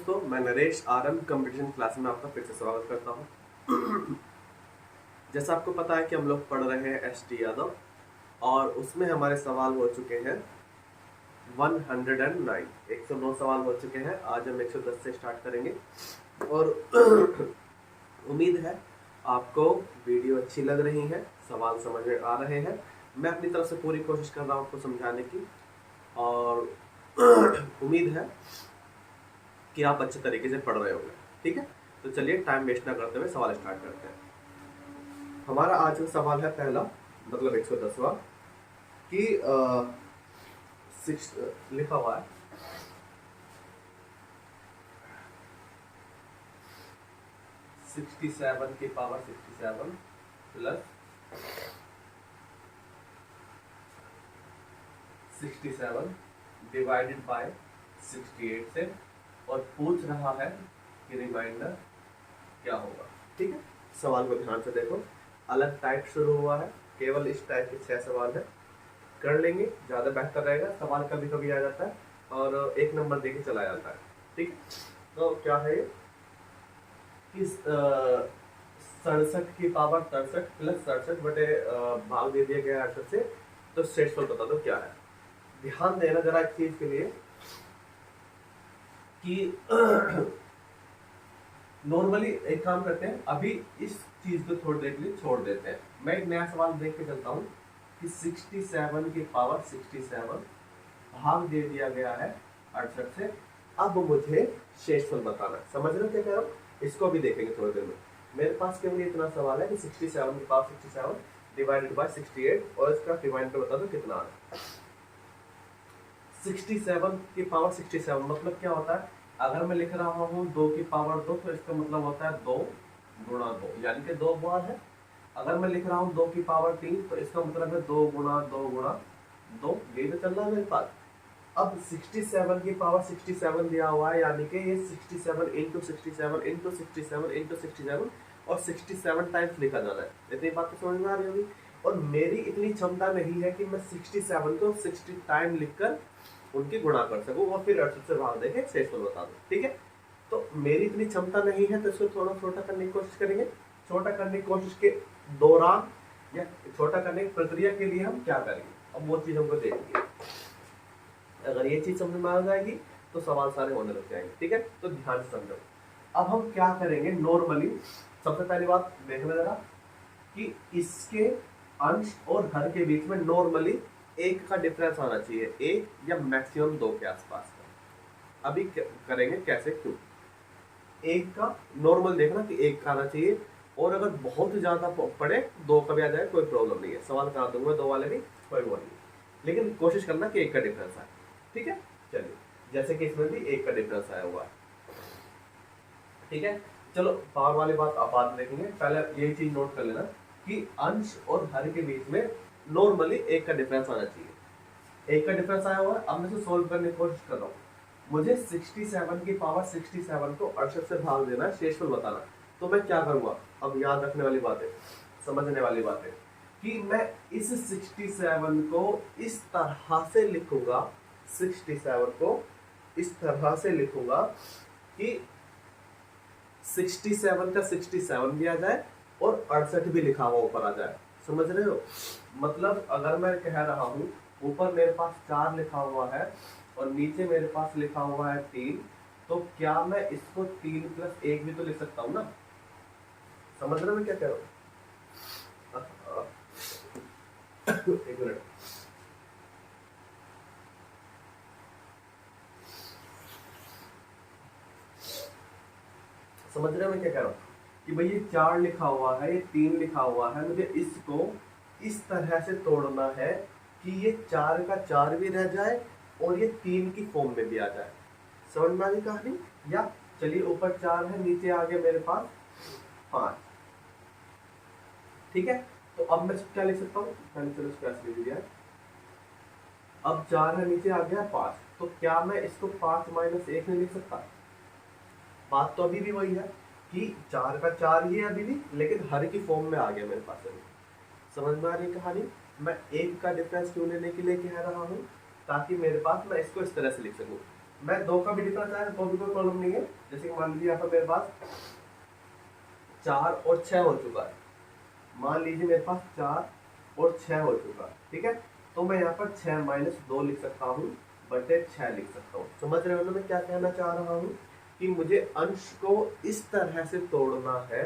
दोस्तों, मैं Naresh RM competition class में आपका फिर से स्वागत करता हूं। जैसा आपको पता है कि हम लोग पढ़ रहे हैं एस.टी. यादव और उसमें हमारे सवाल हो चुके हैं 109 109 सवाल हो चुके हैं। आज हम 110 से स्टार्ट करेंगे और उम्मीद है आपको वीडियो अच्छी लग रही है, सवाल समझ में आ रहे हैं। मैं अपनी तरफ से पूरी कोशिश कर रहा हूँ आपको समझाने की और उम्मीद है कि आप अच्छे तरीके से पढ़ रहे होंगे। ठीक है, तो चलिए टाइम वेस्ट ना करते हुए सवाल स्टार्ट करते हैं। हमारा आज का सवाल है पहला, मतलब 110वां कि लिखा हुआ है 67 की पावर 67 प्लस 67 डिवाइडेड बाय 68 से, और पूछ रहा है कि रिमाइंडर क्या होगा। ठीक है, सवाल को ध्यान से देखो। अलग टाइप शुरू हुआ है, केवल इस टाइप के 6 सवाल है, कर लेंगे ज़्यादा बेहतर रहेगा। सवाल कभी कभी आ जाता है और एक नंबर देके चला जाता है। ठीक, तो क्या है कि 67 की पावर 63 प्लस 67 बटे भाग दे दिया गया 68 से, तो शेषफल बता दो क्या है। ध्यान देना जरा एक चीज के लिए कि नॉर्मली एक काम करते हैं, अभी इस चीज को थोड़ी देर के लिए छोड़ देते हैं। मैं एक नया सवाल देख के चलता हूँ कि 67 की पावर 67 भाग दे दिया गया है 68 से। अब मुझे शेषफल बताना है। समझ रहे हो क्या कह रहा हूँ? इसको भी देखेंगे थोड़ी देर में। मेरे पास केवल इतना सवाल है कि 67 की पावर 67 डिवाइडेड बाय 68 और इसका रिमाइंडर बता दो कितना है। 67 की पावर 67 मतलब क्या होता है? अगर मैं लिख रहा हूँ 2 की पावर 2 तो इसका मतलब होता है 2 गुणा 2, यानी कि 2 बार है। अगर मैं लिख रहा हूँ 2 की पावर 3 तो इसका मतलब है 2 गुणा 2 गुणा 2। यही तो चल रहा है मेरे पास। अब 67 की पावर 67 दिया हुआ है, यानी कि ये 67 इंटू 67 इंटू 67 इंटू 67 और 67 टाइम्स लिखा जाना है। इतनी बात तो समझ में आ रही होगी। और मेरी इतनी क्षमता नहीं है कि मैं 67 को 60 टाइम लिखकर उनकी गुणा कर सकूं और फिर 68 से भाग देके शेषफल बता दूं। ठीक है, तो मेरी इतनी क्षमता नहीं है, तो इसको थोड़ा छोटा करने की कोशिश करेंगे। छोटा करने की कोशिश के दौरान या छोटा करने की प्रक्रिया के लिए हम क्या करेंगे, अब वो चीज हमको देखनी है। अगर ये चीज समझ में आ जाएगी तो सवाल सारे होने लग जाएंगे। ठीक है, तो ध्यान से समझो। अब हम क्या करेंगे, नॉर्मली सबसे पहली बात देखना जरा कि इसके अंश और हर के बीच में नॉर्मली 1 का डिफरेंस आना चाहिए, 1 या मैक्सिमम 2 के आसपास का। अभी करेंगे कैसे, क्यों 1 का नॉर्मल देखना कि 1 का आना चाहिए, और अगर बहुत ज्यादा पड़े 2 का भी आ जाए कोई प्रॉब्लम नहीं है। सवाल करा दूंगा 2 वाले भी, कोई वो नहीं, लेकिन कोशिश करना कि 1 का डिफरेंस आए। ठीक है, चलिए जैसे कि इसमें भी 1 का डिफरेंस आया हुआ है। ठीक है, चलो पावर वाली बात आप बाद में देखेंगे। पहले ये चीज नोट कर लेना कि अंश और हर के बीच में नॉर्मली 1 का डिफरेंस आना चाहिए। 1 का डिफरेंस आया हुआ है। अब मैं इसे सोल्व करने की कोशिश कर रहा हूँ। मुझे 67 की पावर 67 को 68 से भाग देना है, शेषफल बताना। तो मैं क्या करूंगा, अब याद रखने वाली बात है, समझने वाली बात है कि मैं इस 67 को इस तरह से लिखूंगा, 67 को इस तरह से लिखूंगा कि 67 का 67 भी आ जाए और 68 भी लिखा हुआ ऊपर आ जाए। समझ रहे हो? मतलब अगर मैं कह रहा हूँ ऊपर मेरे पास 4 लिखा हुआ है और नीचे मेरे पास लिखा हुआ है 3, तो क्या मैं इसको 3 प्लस 1 भी तो लिख सकता हूँ ना? समझ रहे हो मैं क्या कह रहा हूँ? एक मिनट, समझ रहे हो मैं क्या कह रहा हूँ कि भाई ये 4 लिखा हुआ है, ये 3 लिखा हुआ है, मुझे इसको इस तरह से तोड़ना है कि ये 4 का 4 भी रह जाए और ये 3 की फॉर्म में भी आ जाए। समझ में आ गई कहानी? या चलिए ऊपर 4 है, नीचे आ गया मेरे पास 5। ठीक है, तो अब मैं क्या लिख सकता हूँ, मैंने चलो इसको ऐसे लिख दिया। अब 4 है, नीचे आ गया 5, तो क्या मैं इसको 5 माइनस 1 नहीं लिख सकता? बात तो अभी भी वही है कि 4 का 4 ही है अभी भी, लेकिन हर की फॉर्म में आ गया मेरे पास अभी। समझ में आ रही कहानी? मैं 1 का डिफरेंस क्यों लेने के लिए कह रहा हूँ, ताकि मेरे पास मैं इसको इस तरह से लिख सकूँ। मैं 2 का भी लिखना चाहे तो भी कोई प्रॉब्लम नहीं है। जैसे कि मान लीजिए यहाँ पर मेरे पास 4 और 6 हो चुका है, मान लीजिए मेरे पास 4 और 6 हो चुका है, ठीक है। तो मैं यहाँ पर 6 माइनस 2 लिख सकता हूँ बटे 6 लिख सकता हूँ। समझ रहे हो ना मैं क्या कहना चाह रहा हूँ, कि मुझे अंश को इस तरह से तोड़ना है,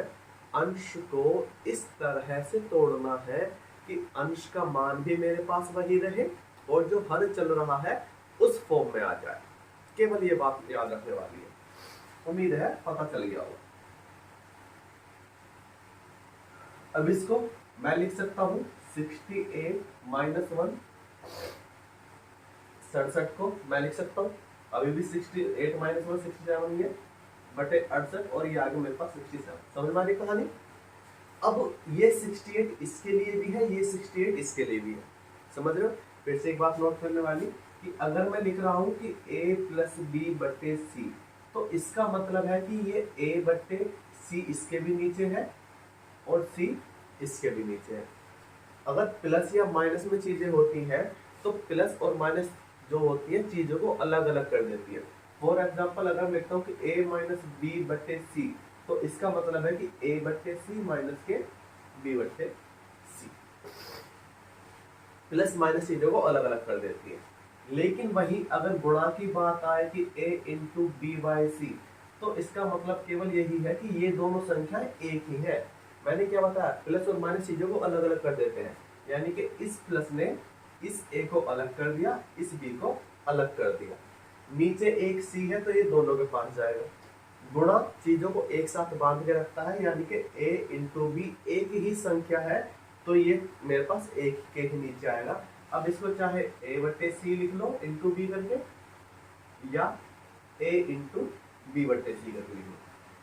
अंश को इस तरह से तोड़ना है कि अंश का मान भी मेरे पास वही रहे और जो हर चल रहा है उस फॉर्म में आ जाए। केवल ये बात याद रखने वाली है। उम्मीद है पता चल गया होगा। अब इसको मैं लिख सकता हूं 68 माइनस 1, 67 को मैं लिख सकता हूं अभी भी 68 माइनस 1 67 ही है बटे 68 और ये आगे मेरे पास 67। समझ में आ रही कहानी। अब ये 68 इसके लिए भी है, ये 68 इसके लिए भी है। समझ रहे हो। फिर से एक बात नोट करने वाली कि अगर मैं लिख रहा हूं कि a प्लस बी बटे सी, तो इसका मतलब है कि ये a बटे सी इसके भी नीचे है और c इसके भी नीचे है। अगर प्लस या माइनस में चीजें होती हैं तो प्लस और माइनस जो होती है चीजों को अलग अलग कर देती है। फॉर एग्जाम्पल अगर मैं लिखता हूँ कि a माइनस बी बटे सी, तो इसका मतलब है कि a बटे सी माइनस के b बटे सी। प्लस माइनस चीजों को अलग अलग कर देती है। लेकिन वही अगर गुणा की बात आए कि a इंटू बी बाई सी, तो इसका मतलब केवल यही है कि ये दोनों संख्याएं एक ही है। मैंने क्या बताया, प्लस और माइनस चीजों को अलग अलग कर देते हैं, यानी कि इस प्लस ने इस a को अलग कर दिया, इस b को अलग कर दिया। नीचे एक c है तो ये दोनों के पास जाएगा। गुणा चीजों को एक साथ बांध के रखता है, यानी कि a इंटू बी एक ही संख्या है तो ये मेरे पास एक के ही नीचे आएगा। अब इसको चाहे a बटे सी लिख लो इंटू बी करके, या a इंटू बी बटे सी करके लिख लो।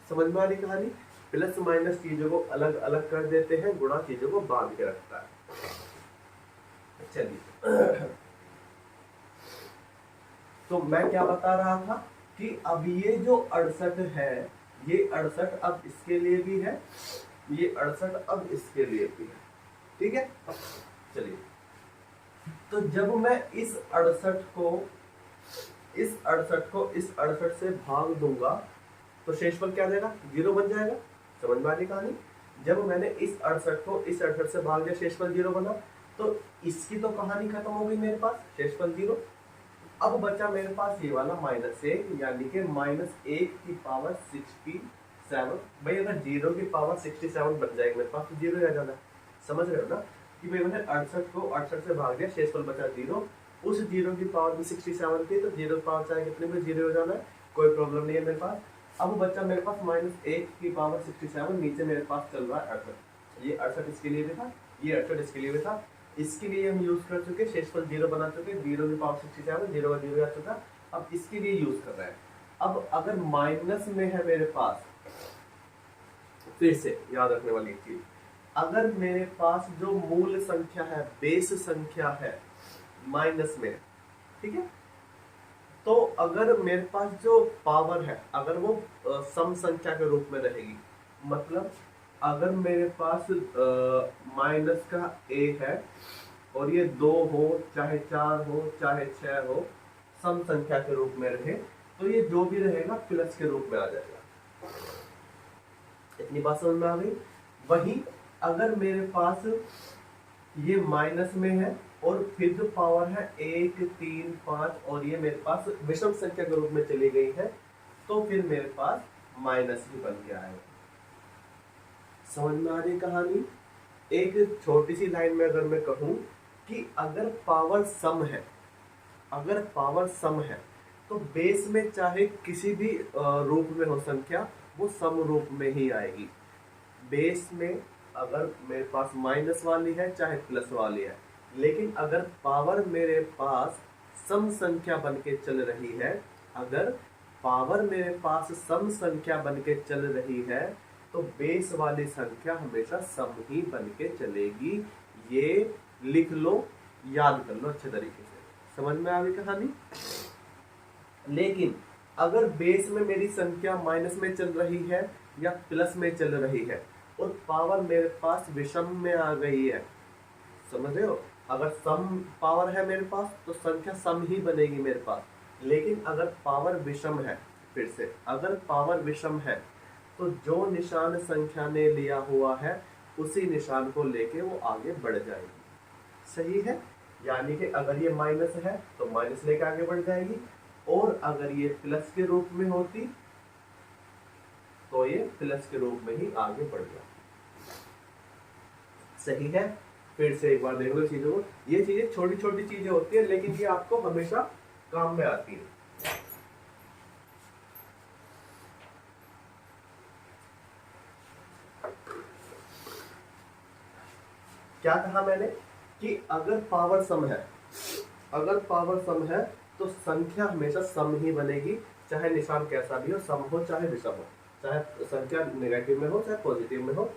समझ में आ रही कहानी। प्लस माइनस चीजों को अलग अलग कर देते हैं, गुणा चीजों को बांध के रखता है। चलिए तो मैं क्या बता रहा था कि अब ये जो 68 है, ये 68 अब इसके लिए भी है, ये 68 अब इसके लिए भी है, ठीक है। चलिए तो जब मैं इस 68 को इस 68 से भाग दूंगा तो शेषफल क्या देगा, 0 बन जाएगा। समझ में आ रही कहानी। जब मैंने इस 68 को इस 68 से भाग दिया, शेषफल 0 बना, तो इसकी तो कहानी खत्म हो गई मेरे पास, शेषफल 0। अब बचा मेरे पास ये वाला -1, यानी कि -1 की पावर 67। भाई अगर 0 की पावर 67 बन जाएगी मेरे पास तो 0 आ जाना। समझ रहे हो ना कि भाई मैंने 68 को 68 से भाग दिया, शेषफल बचा 0। उस 0 की पावर भी 67 थी तो 0 की पावर चाहे कितने में 0 हो जाना है, कोई प्रॉब्लम नहीं है मेरे पास। अब बचा मेरे पास -1 की पावर 67, नीचे मेरे पास चल रहा है 68। ये 68 इसके लिए भी था, ये 68 इसके लिए भी था। इसके लिए हम यूज कर चुके, शेषफल 0 बना चुके, 0 की पावर 67, 0 का 0 आ चुका। अब इसके लिए यूज कर रहे हैं। अब अगर माइनस में है मेरे पास, फिर से याद रखने वाली एक चीज, अगर मेरे पास जो मूल संख्या है, बेस संख्या है माइनस में, ठीक है, तो अगर मेरे पास जो पावर है अगर वो सम संख्या के रूप में रहेगी, मतलब अगर मेरे पास माइनस का a है और ये 2 हो चाहे 4 हो चाहे 6 हो, सम संख्या के रूप में रहे, तो ये जो भी रहेगा प्लस के रूप में आ जाएगा। इतनी बात समझ में आ गई। वही अगर मेरे पास ये माइनस में है और फिर जो पावर है 1 3 5 और ये मेरे पास विषम संख्या के रूप में चली गई है, तो फिर मेरे पास माइनस ही बन के आएगा। समझ में आ रही कहानी। एक छोटी सी लाइन में अगर मैं कहूं कि अगर पावर सम है, अगर पावर सम है तो बेस में चाहे किसी भी रूप में हो संख्या, वो सम रूप में ही आएगी। बेस में अगर मेरे पास माइनस वाली है चाहे प्लस वाली है, लेकिन अगर पावर मेरे पास सम संख्या बन के चल रही है, अगर पावर मेरे पास सम संख्या बन के चल रही है, तो बेस वाली संख्या हमेशा सम ही बन के चलेगी। ये लिख लो, याद कर लो अच्छे तरीके से। समझ में आ गई कहानी। लेकिन अगर बेस में मेरी संख्या माइनस में चल रही है या प्लस में चल रही है और पावर मेरे पास विषम में आ गई है, समझ रहे हो, अगर सम पावर है मेरे पास तो संख्या सम ही बनेगी मेरे पास। लेकिन अगर पावर विषम है, फिर से अगर पावर विषम है तो जो निशान संख्या ने लिया हुआ है उसी निशान को लेके वो आगे बढ़ जाएगी। सही है, यानी कि अगर ये माइनस है तो माइनस लेके आगे बढ़ जाएगी, और अगर ये प्लस के रूप में होती तो ये प्लस के रूप में ही आगे बढ़ जाती। सही है, फिर से एक बार देख लो चीजों को। ये चीजें छोटी छोटी चीजें होती है, लेकिन ये आपको हमेशा काम में आती है। क्या कहा मैंने कि अगर पावर सम है, अगर पावर सम है तो संख्या हमेशा सम ही बनेगी, चाहे निशान कैसा भी हो, सम हो चाहे विषम हो, चाहे संख्या नेगेटिव में हो चाहे पॉजिटिव में हो।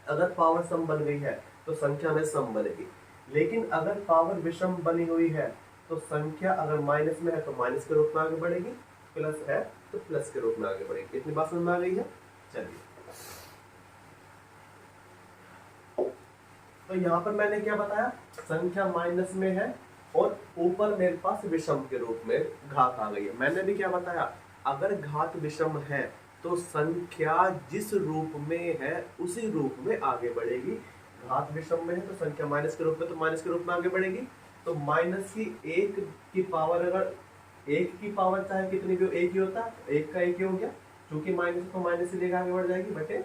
अगर पावर सम बन गई है तो संख्या में सम बनेगी। लेकिन अगर पावर विषम बनी हुई है तो संख्या अगर माइनस में है तो माइनस के रूप में आगे बढ़ेगी, प्लस है तो प्लस के रूप में आगे बढ़ेगी। इतनी बात समझ में आ गई है। चलिए, तो यहाँ पर मैंने क्या बताया, संख्या माइनस में है और ऊपर मेरे पास विषम के रूप में घात आ गई है। मैंने भी क्या बताया, अगर घात विषम है तो संख्या जिस रूप में है उसी रूप में आगे बढ़ेगी। घात विषम में है तो संख्या माइनस के रूप में, तो माइनस के रूप में आगे बढ़ेगी। तो माइनस की एक की पावर, अगर एक की पावर चाहे कितनी भी हो, एक ही होता है, एक का एक ही हो गया, क्योंकि माइनस तो माइनस से लेकर आगे बढ़ जाएगी, बटे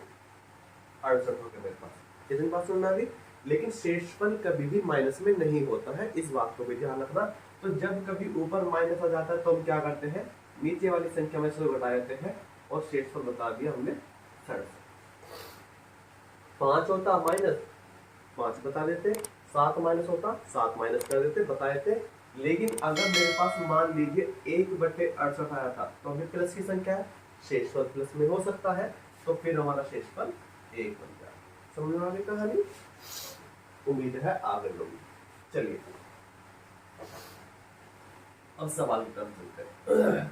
68 हो गया मेरे पास। इतनी बात समझ में आ गई। लेकिन शेषफल कभी भी माइनस में नहीं होता है, इस बात को भी ध्यान रखना। तो जब कभी ऊपर माइनस आ जाता है तो हम क्या करते हैं, नीचे वाली संख्या में से घटा देते हैं और शेषफल बता दिया हमने 67। 5 होता माइनस 5 बता देते, 7 माइनस होता 7 माइनस कर देते, बता देते। लेकिन अगर मेरे पास मान लीजिए 1/68 आया था तो अभी प्लस की संख्या है, शेषफल प्लस में हो सकता है, तो फिर हमारा शेषफल 1 बन जाए। समझ में आ गई कहानी। उम्मीद है आ गई होगी। चलिए अब सवाल की तरफ चलते हैं।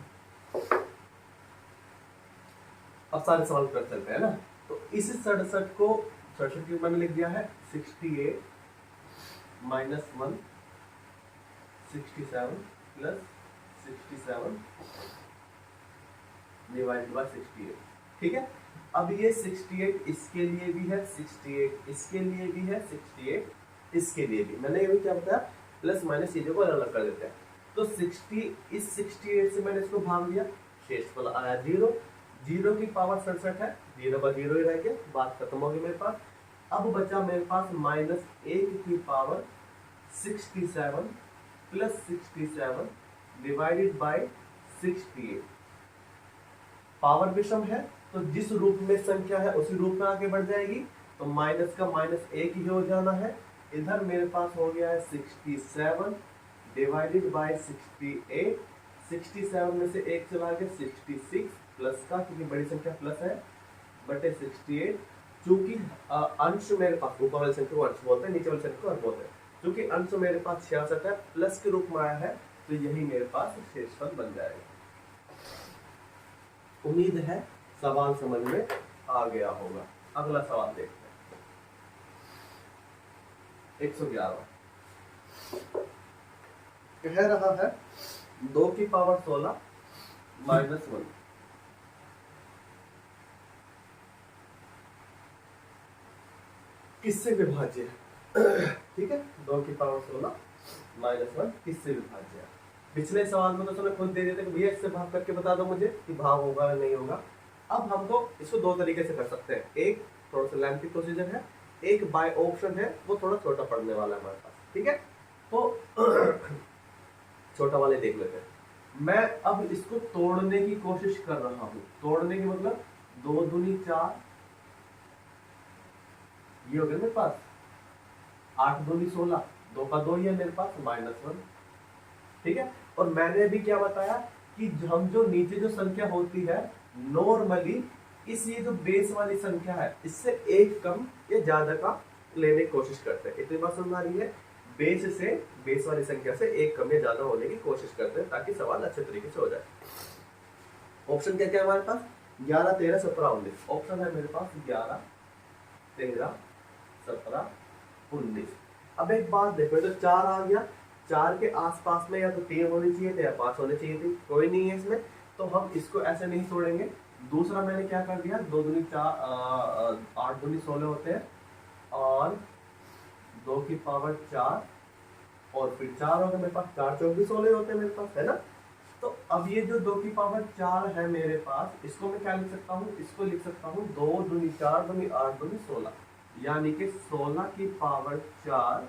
अब सारे सवाल कर चलते हैं ना। तो इस 67 को 67 की मैंने लिख दिया है 68 माइनस 1 67 प्लस 67 डिवाइड बाय 68। ठीक है, अब ये 68 इसके लिए भी है, 68 इसके लिए भी है, 68 इसके लिए भी। मैंने ये भी क्या बताया, प्लस माइनस चीजों को अलग अलग कर देते हैं। तो 60 इस 68 से मैंने इसको भाग दिया, शेषफल आया 0। 0 की पावर 67 है, 0 का 0 ही रह गया, बात खत्म होगी मेरे पास। अब बचा मेरे पास -1 की power 67 plus 67 divided by 68। Power विषम है तो जिस रूप में संख्या है उसी रूप में आगे बढ़ जाएगी, तो माइनस का -1 ही हो जाना है। इधर मेरे पास हो गया है 67 डिवाइडेड बाय 68। 67 में से 1 चला गया 66 प्लस का, क्योंकि बड़ी संख्या प्लस है, बटे 68। चूंकि अंश मेरे पास, ऊपर वाली संख्या को अंश बोलते हैं, नीचे वाली संख्या को अंश बोलते हैं। क्योंकि अंश मेरे पास 66 है, प्लस के रूप में आया है, तो यही मेरे पास शेषफल बन जाएगा। उम्मीद है सवाल समझ में आ गया होगा। अगला सवाल देखते हैं। 111 कह रहा है 2 की पावर 16 माइनस 1 किससे विभाज्य है। ठीक है, 2 की पावर 16 माइनस 1 किससे विभाज्य है। पिछले सवाल में तो तुमने खुद दे देते कि भैया इससे भाग करके बता दो मुझे कि भाग होगा या नहीं होगा। अब हमको इसको दो तरीके से कर सकते हैं। एक थोड़ा सा लेंथी प्रोसीजर है, एक बाय ऑप्शन है, वो थोड़ा छोटा पड़ने वाला है हमारे पास। ठीक है, तो छोटा वाले देख लेते हैं। मैं अब इसको तोड़ने की कोशिश कर रहा हूं। तोड़ने की मतलब 2 दूनी 4, ये हो गया मेरे पास 8 दूनी 16, 2 का 2 ही है मेरे पास, -1। ठीक है, और मैंने भी क्या बताया कि हम जो नीचे जो संख्या होती है नॉर्मली इस ये जो बेस वाली संख्या है इससे एक कम या ज्यादा का लेने की कोशिश करते हैं। इतनी बात समझ आ रही है। बेस वाली संख्या से एक कम या ज्यादा होने की कोशिश करते हैं ताकि सवाल अच्छे तरीके से हो जाए। ऑप्शन क्या क्या है हमारे पास, 11 13 17 19। ऑप्शन है मेरे पास 11 13 17 19। अब एक बात देखो, तो 4 आ गया 4 के आसपास में या तो 3 होनी चाहिए थे या 5 होने चाहिए थी, कोई नहीं है इसमें, तो हम इसको ऐसे नहीं तोड़ेंगे। दूसरा मैंने क्या कर दिया, 2 दूनी 4 8 दूनी 16 होते हैं और 2 की पावर 4 और फिर 4 होगा मेरे पास, 4 चौक भी 16 होते हैं मेरे पास, है ना। तो अब ये जो 2 की पावर 4 है मेरे पास, इसको मैं क्या लिख सकता हूँ, इसको लिख सकता हूँ 2 दूनी 4 दूनी 8 दूनी 16, यानी कि 16 की पावर 4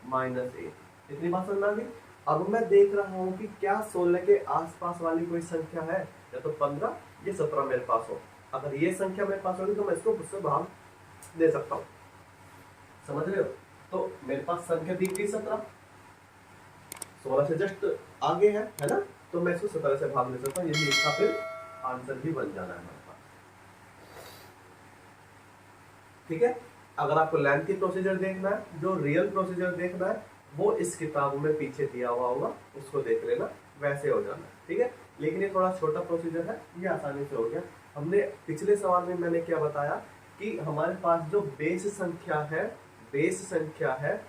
माइनस 1। इतनी बात समझ आ गई। अब मैं देख रहा हूँ कि क्या 16 के आसपास वाली कोई संख्या है, या तो 15 या 17 मेरे पास हो। अगर ये संख्या मेरे पास होगी तो मैं इसको उससे भाग दे सकता हूँ, समझ रहे हो। तो मेरे पास संख्या दी गई 17, 16 से जस्ट आगे है ना, तो मैं इसको 17 से भाग दे सकता हूँ, यही इसका फिर आंसर भी बन जाना है हमारे पास। ठीक है। अगर आपको लेंथी प्रोसीजर देखना है, जो रियल प्रोसीजर देखना है, वो इस किताब में पीछे दिया हुआ होगा, उसको देख लेना, वैसे हो जाना। ठीक है, लेकिन ये थोड़ा छोटा प्रोसीजर है, ये आसानी से हो गया। हमने पिछले सवाल में मैंने क्या बताया कि हमारे पास जो बेस संख्या है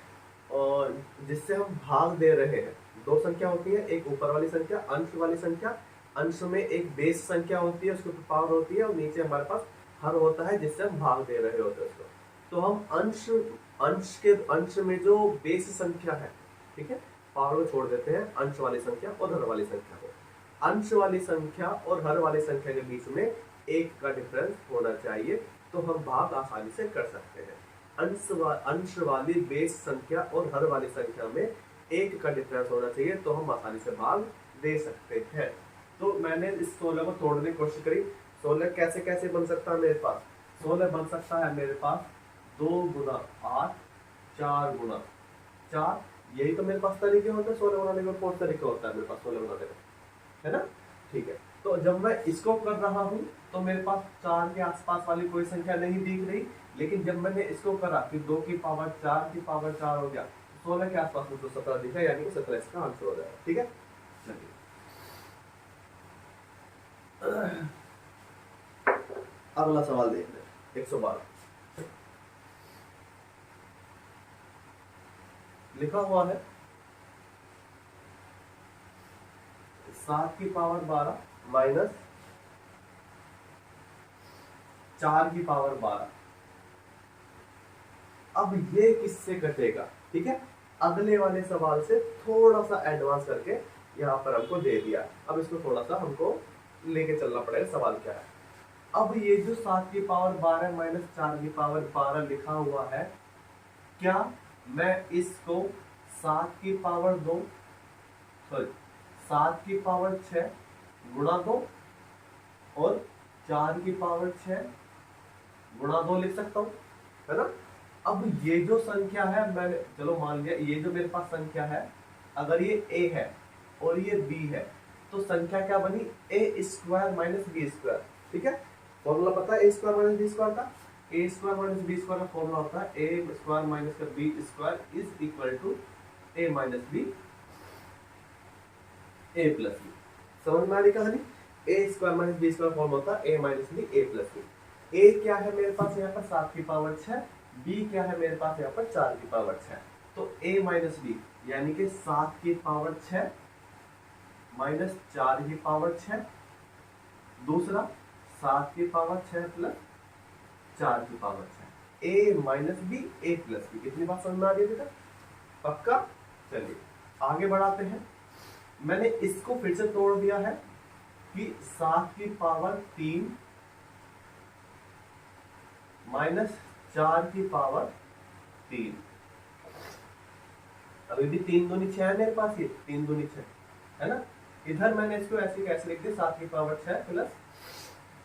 और जिससे हम भाग दे रहे हैं, दो संख्या होती है, एक ऊपर वाली संख्या अंश वाली संख्या, अंश में एक बेस संख्या होती है, उसके ऊपर पावर होती है, और नीचे हमारे पास हर होता है जिससे हम भाग दे रहे होते हैं उसको। तो हम अंश में जो बेस संख्या है, ठीक है, पावर को छोड़ देते हैं, अंश वाली संख्या और हर वाली संख्या को। अंश वाली संख्या और हर वाली संख्या के बीच में 1 का डिफरेंस होना चाहिए, तो हम भाग आसानी से कर सकते हैं। अंश वाली बेस संख्या और हर वाली संख्या में 1 का डिफरेंस होना चाहिए, तो हम आसानी से भाग दे सकते हैं। तो मैंने इस 16 को तोड़ने की कोशिश करी। 16 कैसे कैसे बन सकता है मेरे पास, 16 बन सकता है मेरे पास 2 गुना 8 4 गुना 4, यही तो मेरे पास तरीके होते हैं 16 बनाने का। कौन तरीका होता है मेरे पास 16 बनाने का, है ना। ठीक है, तो जब मैं इसको कर रहा हूं तो मेरे पास 4 के आसपास वाली कोई संख्या नहीं दिख रही, लेकिन जब मैंने इसको करा कि 2 की पावर 4 की पावर 4 हो गया, 16 के आसपास मुझे 17 दिखा, यानी कि 17 इसका आंसर हो जाएगा। ठीक है, चलिए अगला सवाल देख लें। 112 लिखा हुआ है 7 की पावर 12 माइनस 4 की पावर 12। अब ये किससे कटेगा, ठीक है, अगले वाले सवाल से थोड़ा सा एडवांस करके यहाँ पर हमको दे दिया। अब इसको थोड़ा सा हमको लेके चलना पड़ेगा, सवाल क्या है। अब ये जो 7 की पावर 12 माइनस 4 की पावर 12 लिखा हुआ है, क्या मैं इसको 7 की पावर 2 सॉरी 7 की पावर 6 गुणा 2 और 4 की पावर 6 गुणा 2 लिख सकता हूं, है ना। अब ये जो संख्या है, मैंने चलो मान लिया ये जो मेरे पास संख्या है, अगर ये a है और ये b है, तो संख्या क्या बनी, a square minus B square. ठीक है, फॉर्मूला पता है a square minus B square का, a square minus B square का फॉर्मूला होता है a स्क्वायर माइनस का b square is equal to a minus b a plus b। समझ में आ रही कहानी। a square minus B square form होता है a minus b a plus b। a क्या है मेरे पास यहाँ पर 7 की पावर 6, b क्या है मेरे पास यहाँ पर 4 की पावर 6, तो a माइनस b यानी कि 7 की पावर 6 माइनस 4 की पावर 6, दूसरा 7 की पावर 6 प्लस 4 की power 6, a minus b a plus b। कितनी बात समझ में आ गई बेटा, पक्का। चलिए आगे बढ़ाते हैं। मैंने इसको फिर से तोड़ दिया है कि 7 की पावर 3 माइनस 4 की पावर 3, अभी भी 3 दूनी 6 है मेरे पास, ये 3 दूनी 6 है ना। इधर मैंने इसको ऐसे कैसे लिख दिया, 7 की पावर 6 प्लस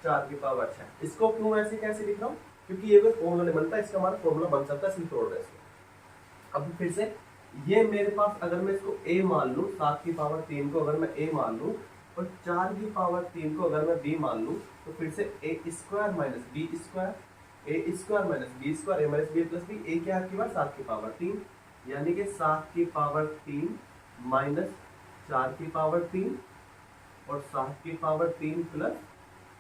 4 की पावर 6। इसको क्यों ऐसे कैसे लिख रहा हूँ, क्योंकि ये कोई फॉर्मूला नहीं बनता, इसका हमारा फॉर्मूला बन सकता है, इसलिए तोड़ रहे इसको। अब फिर से ये मेरे पास, अगर मैं इसको a मान लूं, 7 की पावर 3 को अगर मैं a मान लूं और 4 की पावर 3 को अगर मैं b मान लूं, तो फिर से a square minus b square, a square minus b square, a minus b plus b। a क्या आपकी बात 7 की पावर 3, यानी कि 7 की पावर 3 माइनस 4 की पावर 3 और 7 की पावर 3 प्लस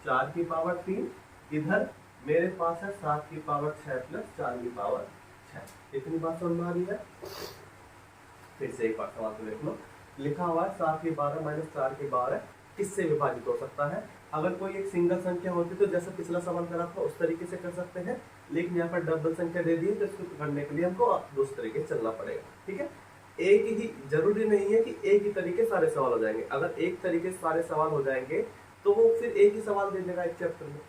4 की पावर 3। इधर मेरे पास है 7 की पावर 6 प्लस 4 की पावर 6। इतनी बात समझ में आ रही है। फिर से एक बार सवाल को देख लो, लिखा हुआ है 7 की 12 माइनस 4 की 12 किससे विभाजित हो सकता है। अगर कोई एक सिंगल संख्या होती तो जैसे पिछला सवाल करा था उस तरीके से कर सकते हैं, लेकिन यहाँ पर डबल संख्या दे दी है तो इसको करने के लिए हमको दूसरे तरीके से चलना पड़ेगा। ठीक है, एक ही, जरूरी नहीं है कि एक ही तरीके सारे सवाल हो जाएंगे। अगर एक तरीके से सारे सवाल हो जाएंगे तो वो फिर एक ही सवाल दे देगा एक चैप्टर में,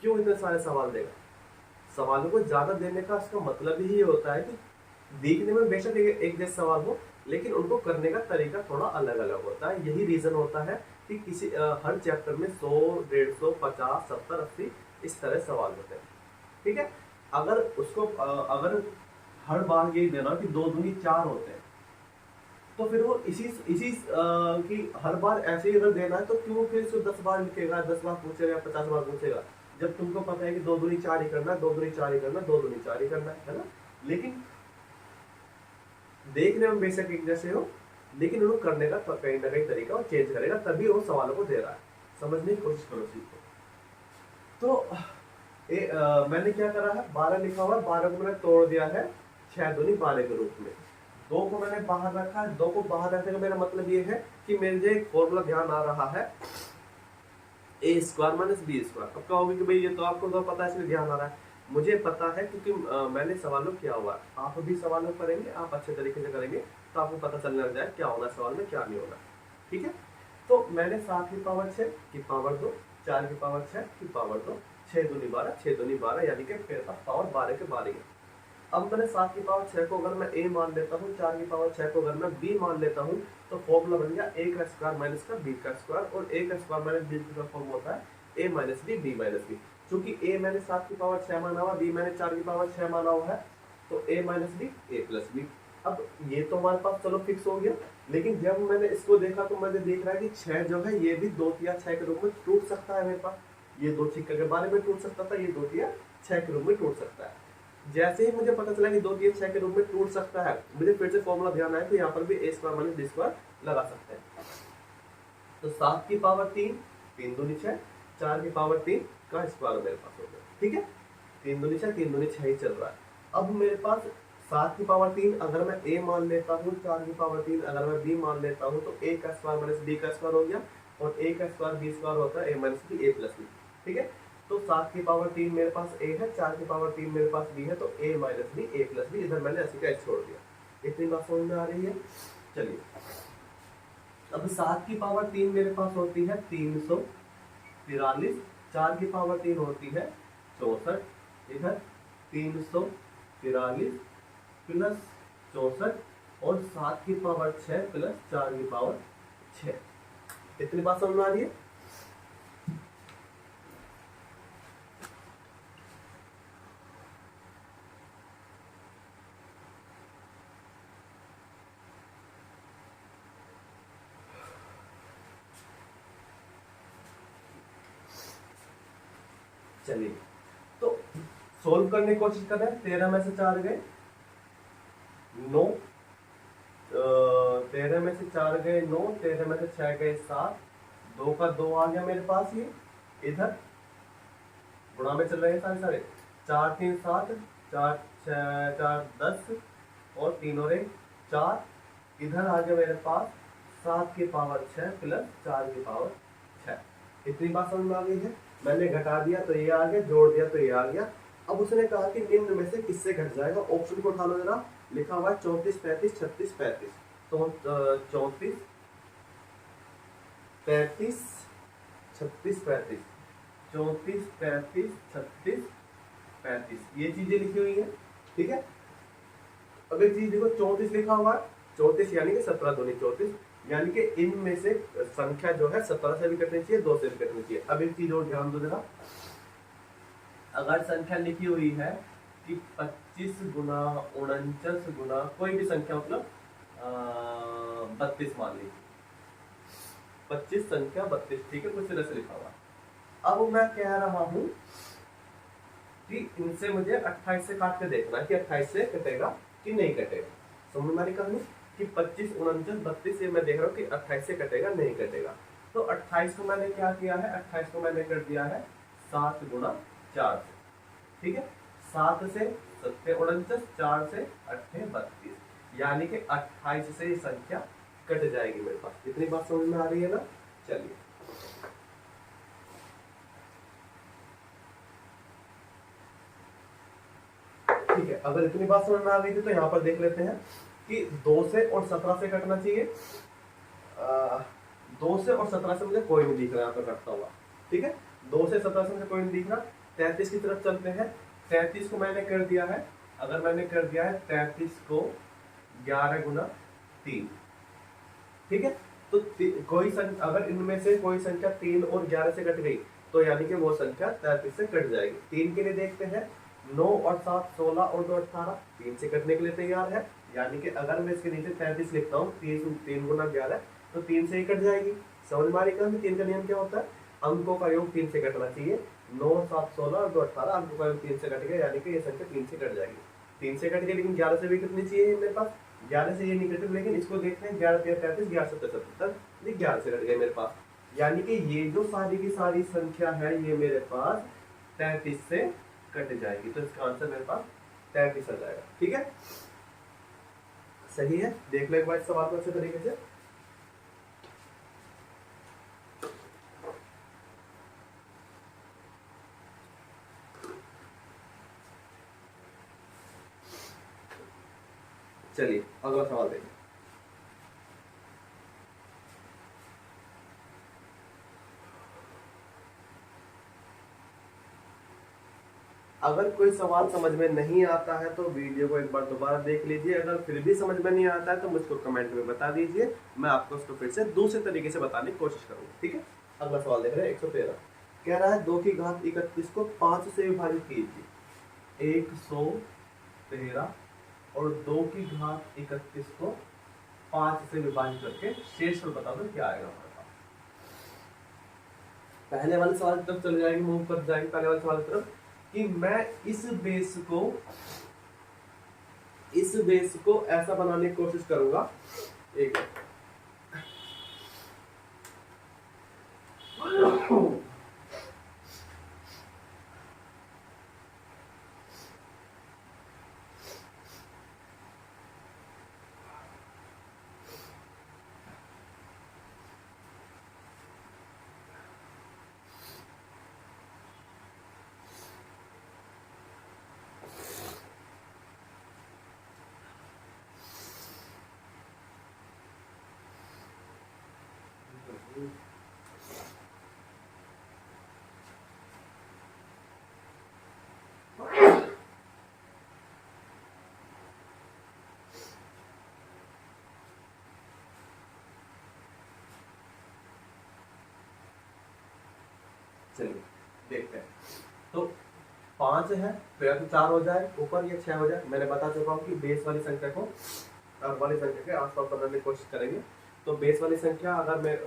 क्यों इतने सारे सवाल देगा। सवालों को ज्यादा देने का इसका मतलब ही ये होता है कि देखने में बेशक एक जैसे सवाल हो, लेकिन उनको करने का तरीका थोड़ा अलग अलग होता है। यही रीजन होता है कि किसी हर चैप्टर में 100, 150, 50, 70, 80 इस तरह सवाल होते हैं। ठीक है, अगर उसको अगर हर बार यही देना कि 2 दूनी 4 होते हैं, तो फिर वो इसी की हर बार ऐसे ही अगर देना है तो क्यों फिर इसको 10 बार लिखेगा, 10 बार पूछेगा, 50 बार पूछेगा, जब तुमको पता है कि 2 दूनी 4 ही करना है, 2 दूनी 4 ही करना है, 2 दूनी 4 ही करना है ना। लेकिन देखने में बेशक एक जैसे हो, लेकिन उनको करने का कहीं ना कहीं तरीका वो चेंज करेगा, तभी वो सवालों को दे रहा है। समझने की कोशिश करो, सीखो। तो मैंने क्या करा है, 12 लिखा हुआ है, 12 को मैंने तोड़ दिया है 6 दूनी 12 के रूप में। 2 को मैंने बाहर रखा है। 2 को बाहर रखने का मेरा मतलब ये है कि मेरे एक फॉर्मूला ध्यान आ रहा है, a square minus B square. अब कहोगे कि भाई ये तो आपको तो पता है इसलिए ध्यान आ रहा है। मुझे पता है क्योंकि मैंने सवालों किया हुआ है। आप भी सवालों करेंगे, आप अच्छे तरीके से करेंगे तो आपको पता चलने लग जाए क्या होना सवाल में, क्या नहीं होना। ठीक है, तो मैंने 7 की पावर 6 की पावर 2, 4 की पावर 6 की पावर 2, 6 दूनी 12, 6 दूनी 12, यानी कि मेरे पास पावर 12 के 12 है। अब मैंने 7 की पावर 6 को अगर मैं a मान लेता हूँ, 4 की पावर 6 को अगर मैं b मान लेता हूँ, तो फॉर्मूला बन गया a का स्क्वायर माइनस का b का स्क्वायर, और a का स्क्वायर माइनस b का फॉर्म होता है a minus b, b minus b। चूंकि a मैंने 7 की पावर 6 माना हुआ, b मैंने 4 की पावर 6 माना हुआ है, तो a minus b, a plus b। अब ये तो हमारे पास चलो फिक्स हो गया, लेकिन जब मैंने इसको देखा तो मैंने देख रहा है कि 6 जो है ये भी 2 या 6 के रूप में टूट सकता है। मेरे पास ये 2 छिक्का के बारे में टूट सकता था, ये 2 या 6 के रूप में टूट सकता है। जैसे ही मुझे पता चला कि 2 3 6 के रूप में टूट सकता है, मुझे फिर से फॉर्मूला ध्यान आया तो यहाँ पर भी a square minus b square लगा सकते हैं। तो 7 की पावर 3, 3 दूनी 6, 4 की पावर 3 का स्क्वायर मेरे पास हो गया। ठीक है, 3 दूनी 6, 3 दूनी 6 ही चल रहा है। अब मेरे पास 7 की पावर 3 अगर मैं a मान लेता हूँ, 4 की पावर 3 अगर मैं b मान लेता हूँ, तो a का स्क्वायर माइनस b का स्क्वायर हो गया, और a का स्क्वायर b स्क्वायर होता है a minus b, a plus b। ठीक है, तो 7 की पावर 3 मेरे पास a है, 4 की पावर 3 मेरे पास b है, तो a minus b, a plus b, इधर मैंने ऐसे का छोड़ दिया। इतनी बात समझ में आ रही है। चलिए, अब 7 की पावर 3 मेरे पास होती है 343, 4 की पावर 3 होती है 64, इधर 343 प्लस 64, और 7 की पावर 6 प्लस 4 की पावर 6। इतनी बात समझ में आ रही है। चलिए, तो सोल्व करने की कोशिश कर रहे हैं। 13 में से 4 गए 9, 13 में से 4 गए 9, 13 में से 6 गए 7, 2 का 2 आ गया मेरे पास। ये इधर गुणा में चल रहे हैं सारे 4 3 7, 4 6 4 10, और 3 और 1 4, इधर आ गया मेरे पास 7 की पावर 6 प्लस 4 की पावर 6। इतनी बात समझ में आ गई है। मैंने घटा दिया तो ये आ गया, जोड़ दिया तो ये आ गया। अब उसने कहा कि निम्न में से किससे घट जाएगा। ऑप्शन को उठा लो जरा, लिखा हुआ है 34 35 36 35, तो 34 35 36 35, 34 35 36 35, ये चीजें लिखी हुई है। ठीक है, अब एक चीज देखो, 34 लिखा हुआ है, 34 यानी कि 17 दूनी 34, यानी कि इनमें से संख्या जो है 17 से भी कटनी चाहिए, 2 से भी कटनी चाहिए। अब एक चीज और ध्यान दो जरा, अगर संख्या लिखी हुई है कि 25 गुना 49 गुना कोई भी संख्या, मतलब 32 मान लीजिए, 25 संख्या 32, ठीक है, कुछ तरह से लिखा हुआ। अब मैं कह रहा हूं कि इनसे मुझे 28 से काट के देखना है कि 28 से कटेगा कि नहीं कटेगा। समझ में आ रही कहानी कि 25 49 32 से मैं देख रहा हूँ कि 28 से कटेगा नहीं कटेगा। तो 28 को मैंने क्या किया है, 28 को मैंने कर दिया है 7 गुना 4 से। ठीक है, 7 से 7 49, 4 से 8 32, यानी कि 28 से ये संख्या कट जाएगी मेरे पास। इतनी बात समझ में आ रही है ना? चलिए ठीक है, अगर इतनी बात समझ में आ गई थी तो यहाँ पर देख लेते हैं कि 2 से और 17 से कटना चाहिए। 2 से और 17 से मुझे कोई नहीं दिख रहा यहाँ पर कटता हुआ। ठीक है, 2 से 17 से मुझे कोई नहीं दिख रहा। 33 की तरफ चलते हैं। 33 को मैंने कर दिया है, अगर मैंने कर दिया है 33 को 11 गुना 3। ठीक है, तो कोई संख्या, अगर इनमें से कोई संख्या 3 और 11 से कट गई तो यानी कि वो संख्या 33 से कट जाएगी। 3 के लिए देखते हैं, 9 और 7 16 और 2 18, 3 से कटने के लिए तैयार है। यानी कि अगर मैं इसके नीचे 33 लिखता हूँ, 3 गुना 11 तो 3 से ही कट जाएगी। समझ में आ रही है? 3 का नियम क्या होता है? अंकों का योग 3 से कटना चाहिए। 9 7 16 और 2 18, अंकों का योग 3 से कट गया, यानी कि ये संख्या 3 से कट जाएगी। 3 से कट गई, लेकिन 11 से भी कटनी चाहिए मेरे पास। 11 से ये नहीं कटे, लेकिन इसको देखते हैं। 11 13 33, 11 17 77, ये 11 से कट गए मेरे पास। यानी कि ये जो सारी की सारी संख्या है ये मेरे पास 33 से कट जाएगी। तो इसका आंसर मेरे पास 33 आ जाएगा। ठीक है, सही है। देख लो एक बार सवाल को अच्छे तरीके से। चलिए अगला सवाल देखिए। अगर कोई सवाल समझ में नहीं आता है तो वीडियो को एक बार दोबारा देख लीजिए। अगर फिर भी समझ में नहीं आता है तो मुझको कमेंट में बता दीजिए, मैं आपको उसको फिर से दूसरे तरीके से बताने की कोशिश करूंगा। ठीक है, अगला सवाल देख रहे हैं। 113 कह रहा है 2 की घात 31 को 5 से विभाजित कीजिए। 113 और 2 की घात 31 को 5 से विभाजित करके शेष बता दो क्या आएगा हमारे पास। पहले वाले सवाल की तरफ चले जाएंगे, मूव कर जाएंगे पहले वाले सवाल की तरफ कि मैं इस बेस को ऐसा बनाने की कोशिश करूंगा। एक चलिए देखते हैं। तो 5 है तो या तो 4 हो जाए ऊपर या 6 हो जाए। मैंने बता चुका हूँ कि बेस वाली संख्या को अर्ध वाली संख्या के आसपास बनाने की कोशिश करेंगे। तो बेस वाली संख्या अगर मैं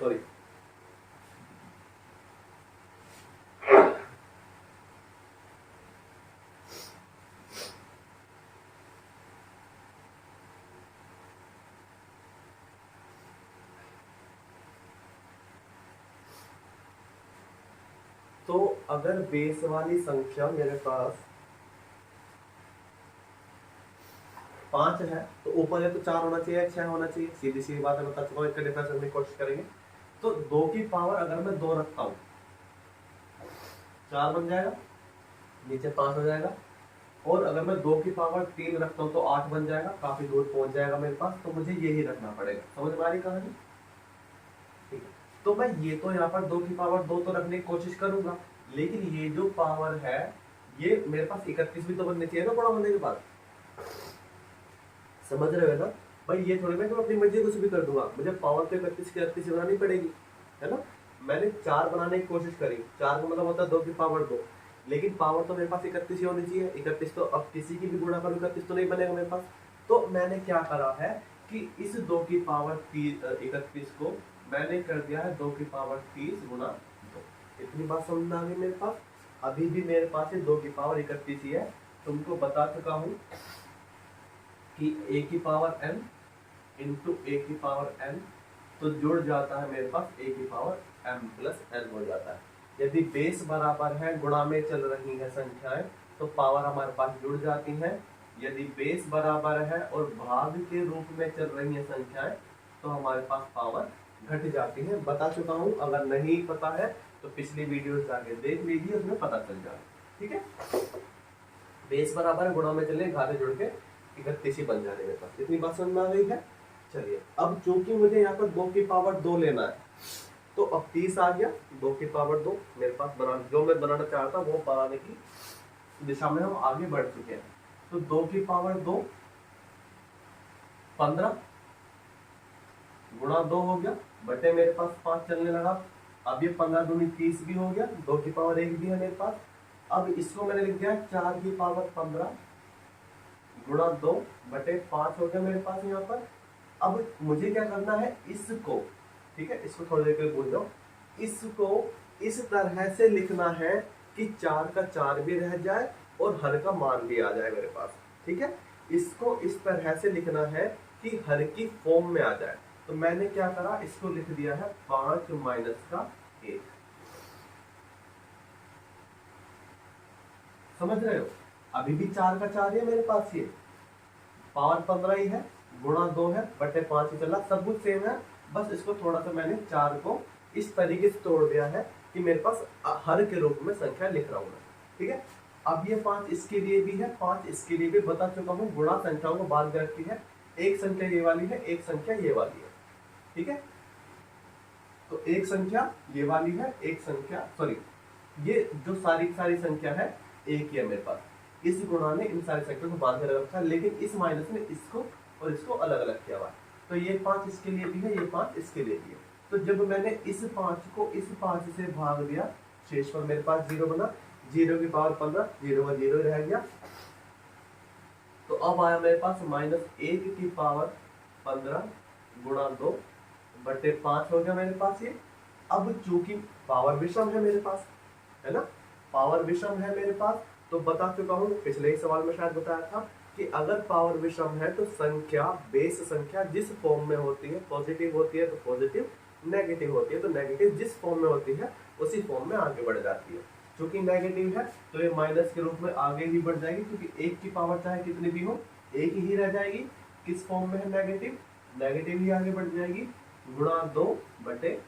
सॉरी तो अगर बेस वाली संख्या मेरे पास 5 है तो ऊपर है तो 4 होना चाहिए, 6 होना चाहिए। सीधी सीधी बात है, बता चुका हूँ। इसका डिफरेंस करने की कोशिश करेंगे। तो 2 की पावर अगर मैं 2 रखता हूँ 4 बन जाएगा, नीचे 5 हो जाएगा। और अगर मैं 2 की पावर 3 रखता हूँ तो 8 बन जाएगा, काफी दूर पहुंच जाएगा मेरे पास। तो मुझे यही रखना पड़ेगा। समझ में आ रही कहानी? ठीक है, तो मैं ये तो यहाँ पर 2 की पावर 2 तो रखने की कोशिश करूंगा, लेकिन ये जो पावर है ये मेरे पास 31 भी तो बननी चाहिए ना बड़ा होने के बाद। समझ रहे हो ना भाई? ये थोड़ी मैं अपनी मर्जी कुछ भी कर दूंगा, मुझे पावर तो 31 की 38 बनानी पड़ेगी, है ना? मैंने 4 बनाने की कोशिश करी। 4 का मतलब होता है 2 की पावर 2, लेकिन पावर तो मेरे पास 31 ही होनी चाहिए। 31 तो अब किसी की भी गुणा करूँ 31 तो नहीं बनेगा मेरे पास। तो मैंने क्या करा है कि इस 2 की पावर 31 को मैंने कर दिया है 2 की पावर 30 गुना 2। इतनी बात समझ में आ गई मेरे पास? अभी भी मेरे पास 2 की पावर 31 ही है। तुमको बता चुका हूँ कि a की पावर n इंटू a की पावर n तो जुड़ जाता है मेरे पास a की पावर m प्लस n हो जाता है। यदि बेस बराबर है, गुणा में चल रही है संख्याएं, तो पावर हमारे पास जुड़ जाती हैं। यदि बेस बराबर है और भाग के रूप में चल रही है संख्याएं तो हमारे पास पावर घट जाती है। बता चुका हूं, अगर नहीं पता है तो पिछली वीडियो जाके देख लीजिए, उसमें पता चल जाए। ठीक है, बेस बराबर है, गुणा में चले, घाते जुड़ के 31 ही बन जाने मेरे पास। इतनी बात समझ में आ गई है। चलिए, अब चूंकि मुझे यहाँ पर 2 की पावर 2 लेना है तो अब 30 आ गया, 2 की पावर 2 मेरे पास जो मैं बनाना चाहता वो बनाने की दिशा में हम आगे बढ़ चुके हैं। तो 2 की पावर 2 15 गुणा 2 हो गया, बटे मेरे पास 5 चलने लगा। अब ये 15 दूनी 30 भी हो गया, 2 की पावर 1 भी है मेरे पास। अब इसको मैंने लिख दिया 4 की पावर 15 गुणा 2 बटे 5 हो गया मेरे पास यहाँ पर। अब मुझे क्या करना है, इसको, ठीक है, इसको थोड़ी देर के लिए भूल जाओ, इसको इस तरह से लिखना है कि 4 का 4 भी रह जाए और हर का मान भी आ जाए मेरे पास। ठीक है, इसको इस तरह से लिखना है कि हर की फॉर्म में आ जाए। तो मैंने क्या करा, इसको लिख दिया है 5 माइनस का 1। समझ रहे हो, अभी भी 4 का 4 है मेरे पास, ये पावर 15 ही है, गुणा 2 है, बटे 5 ही चला, सब कुछ सेम है। बस इसको थोड़ा सा मैंने 4 को इस तरीके से तोड़ दिया है कि मेरे पास हर के रूप में संख्या लिख रहा हूं मैं। ठीक है, अब ये 5 इसके लिए भी है, 5 इसके लिए भी। बता चुका हूं, गुणा संख्याओं को बांध के रखती है। एक संख्या ये वाली है, एक संख्या ये वाली है। ठीक है, तो एक संख्या ये वाली है, एक संख्या, सॉरी, ये जो सारी संख्या है एक ही है मेरे पास। इस गुणा ने इन सारी संख्या को बांध कर रखा है, लेकिन इस माइनस ने इसको और इसको अलग अलग किया हुआ है। तो ये 5 इसके लिए भी है, ये 5 इसके लिए भी है। तो जब मैंने इस 5 को इस 5 से भाग दिया, शेष पर मेरे पास 0 बना, 0 की पावर 15, 0 का 0 रह गया। तो अब आया मेरे पास -1 की पावर 15 गुणा 2 बटे 5 हो गया मेरे पास ये। अब चूंकि पावर विषम है मेरे पास, है ना, पावर विषम है मेरे पास, तो बता चुका हूं, पिछले ही सवाल में शायद बताया था कि अगर पावर विषम है तो संख्या, बेस संख्या जिस फॉर्म में होती है, पॉजिटिव होती है तो पॉजिटिव, नेगेटिव होती है तो नेगेटिव, जिस फॉर्म में होती है उसी फॉर्म में आगे बढ़ जाती है। क्योंकि नेगेटिव है तो ये माइनस के रूप में आगे ही बढ़ जाएगी, क्योंकि 1 की पावर चाहे कितनी भी हो 1 ही रह जाएगी। किस फॉर्म में है, नेगेटिव, नेगेटिव ही आगे बढ़ जाएगी। गुणा 2 बटे